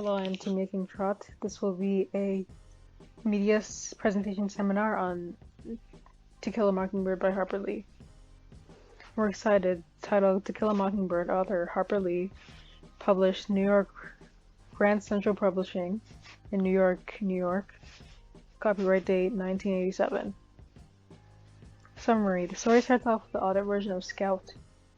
Hello, I'm Making Trot. This will be a media presentation seminar on To Kill a Mockingbird by Harper Lee. We're excited. Titled To Kill a Mockingbird, author Harper Lee, published New York Grand Central Publishing in New York, New York. Copyright date 1987. Summary. The story starts off with the audit version of Scout,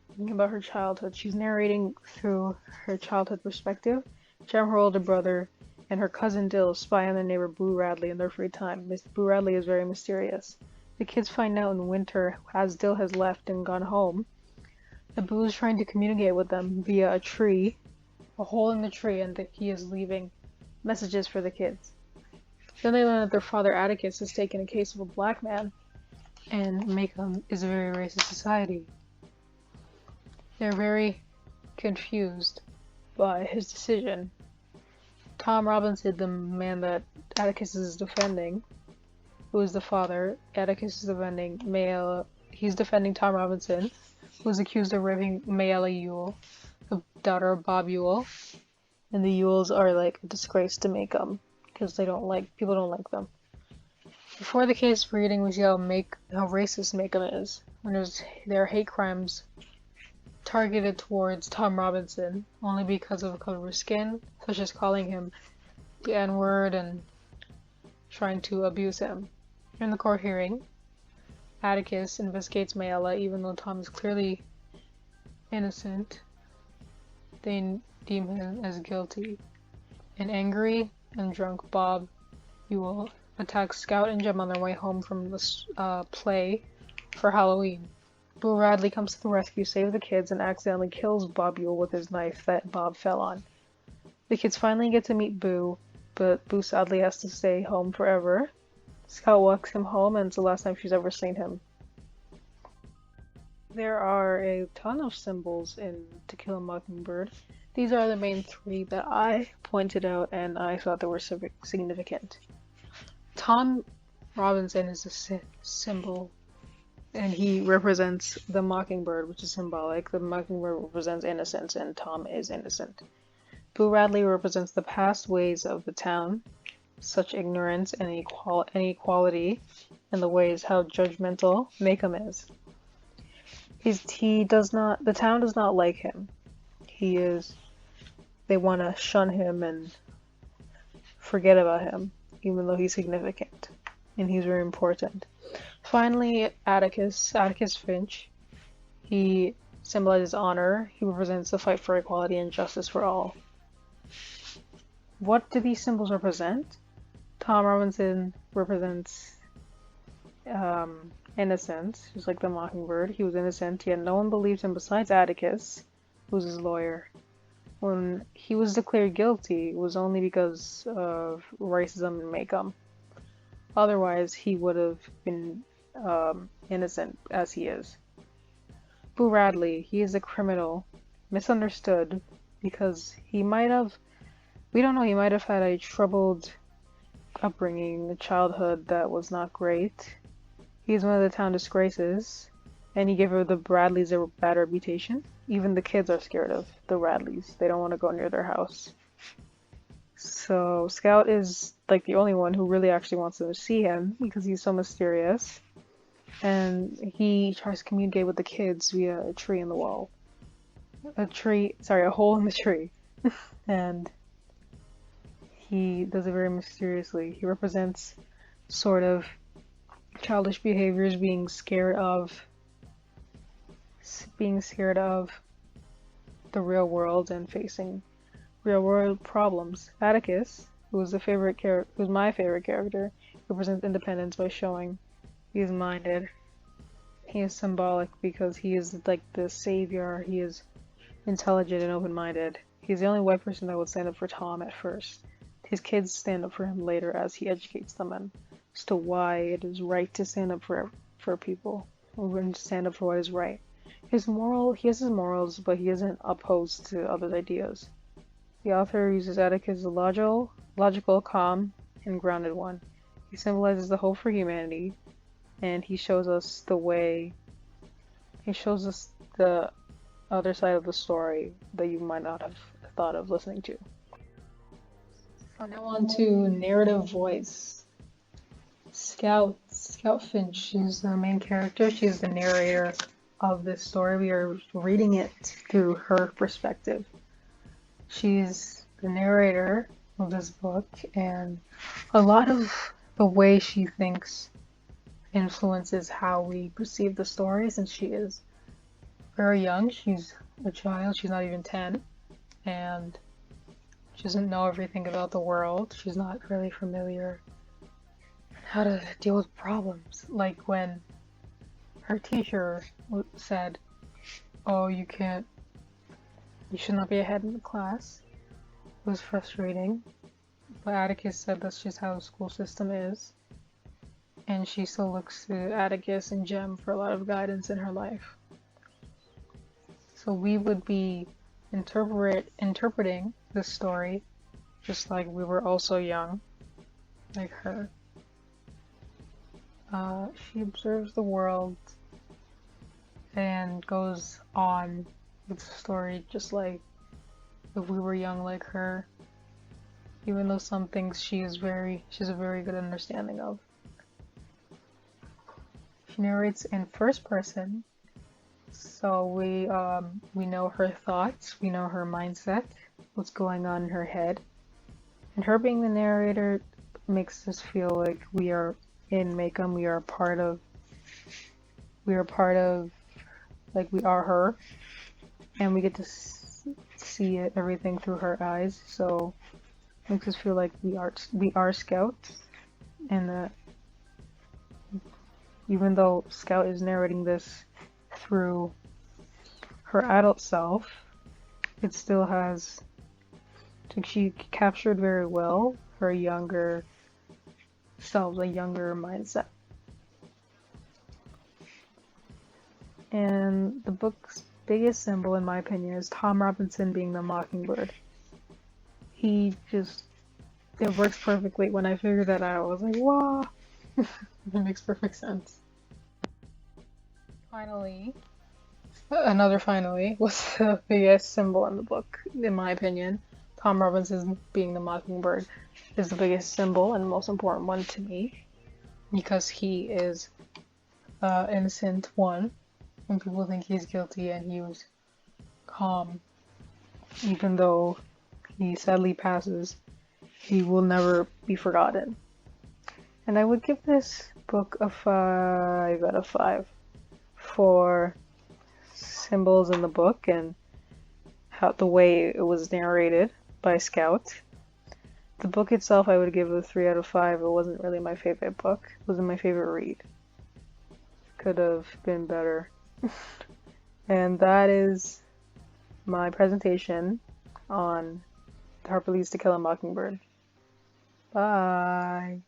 thinking about her childhood. She's narrating through her childhood perspective. Jem, her older brother, and her cousin Dill spy on their neighbor Boo Radley in their free time. Boo Radley is very mysterious. The kids find out in winter, as Dill has left and gone home, that Boo is trying to communicate with them via a hole in the tree, and that he is leaving messages for the kids. Then they learn that their father Atticus has taken a case of a black man, and Macomb is a very racist society. They're very confused by his decision. Tom Robinson, the man that Atticus is defending, who is the father, Atticus is defending Mayella. He's defending Tom Robinson, who is accused of raping Mayella Ewell, the daughter of Bob Ewell. And the Ewells are like a disgrace to Macomb because people don't like them. Before the case reading, we see how racist Macomb is. When there are hate crimes targeted towards Tom Robinson only because of the color of his skin, such as calling him the N-word and trying to abuse him. In the court hearing, Atticus investigates Mayella even though Tom is clearly innocent. They deem him as guilty. An angry and drunk Bob Ewell attacks Scout and Jem on their way home from the play for Halloween. Boo Radley comes to the rescue, saves the kids, and accidentally kills Bob Ewell with his knife that Bob fell on. The kids finally get to meet Boo, but Boo sadly has to stay home forever. Scout walks him home, and it's the last time she's ever seen him. There are a ton of symbols in To Kill a Mockingbird. These are the main three that I pointed out and I thought they were significant. Tom Robinson is a symbol, and he represents the mockingbird, which is symbolic. The mockingbird represents innocence, and Tom is innocent. Boo Radley represents the past ways of the town, such ignorance and inequality, and the ways how judgmental Macomb is. The town does not like him. They want to shun him and forget about him, even though he's significant, and he's very important. Finally, Atticus Finch. He symbolizes honor. He represents the fight for equality and justice for all. What do these symbols represent? Tom Robinson represents innocence, just like the mockingbird. He was innocent, yet no one believed him besides Atticus, who's his lawyer. When he was declared guilty, it was only because of racism in Macomb. Otherwise, he would have been innocent as he is. Boo Radley, he is a criminal, misunderstood, because we don't know, he might have had a troubled upbringing, a childhood that was not great. He's one of the town disgraces, and he gave the Bradleys a bad reputation. Even the kids are scared of the Radleys. They don't want to go near their house. So Scout is like the only one who really actually wants to see him because he's so mysterious. And he tries to communicate with the kids via a tree in the wall. A hole in the tree. And he does it very mysteriously. He represents sort of childish behaviors, being scared of the real world and facing real world problems. Atticus, who's my favorite character, represents independence by showing he is minded. He is symbolic because he is like the savior. He is intelligent and open-minded. He's the only white person that would stand up for Tom at first. His kids stand up for him later as he educates them as to why it is right to stand up for people and to stand up for what is right. He has his morals, but he isn't opposed to others' ideas. The author uses Atticus as a logical, calm, and grounded one. He symbolizes the hope for humanity, and he shows us the other side of the story that you might not have thought of listening to. Now on to narrative voice. Scout Finch, she's the main character. She's the narrator of this story. We are reading it through her perspective. She's the narrator of this book, and a lot of the way she thinks influences how we perceive the story, since she is very young. She's a child. She's not even 10, and she doesn't know everything about the world. She's not really familiar how to deal with problems. Like when her teacher said, "Oh, you should not be ahead in the class." It was frustrating, but Atticus said that's just how the school system is, and she still looks to Atticus and Jem for a lot of guidance in her life. So we would be interpreting this story just like we were also young, like her. She observes the world and goes on with the story just like if we were young like her, even though some things she has a very good understanding of. She narrates in first person, so we know her thoughts, we know her mindset, what's going on in her head, and her being the narrator makes us feel like we are in Macomb, we are part of, like we are her, and we get to see everything through her eyes. So it makes us feel like we are Scout, and that even though Scout is narrating this through her adult self, it still has, she captured very well her younger self, a younger mindset. And the book's biggest symbol, in my opinion, is Tom Robinson being the mockingbird. It works perfectly. When I figured that out, I was like, wow, it makes perfect sense. Finally, was the biggest symbol in the book, in my opinion. Tom Robinson being the mockingbird is the biggest symbol and the most important one to me, because he is innocent one, and people think he's guilty, and he was calm. Even though he sadly passes, he will never be forgotten. And I would give this book a 5 out of 5 for symbols in the book and how the way it was narrated by Scout. The book itself, I would give it a 3 out of 5. It wasn't really my favorite book. It wasn't my favorite read. Could have been better. And that is my presentation on Harper Lee's To Kill a Mockingbird. Bye!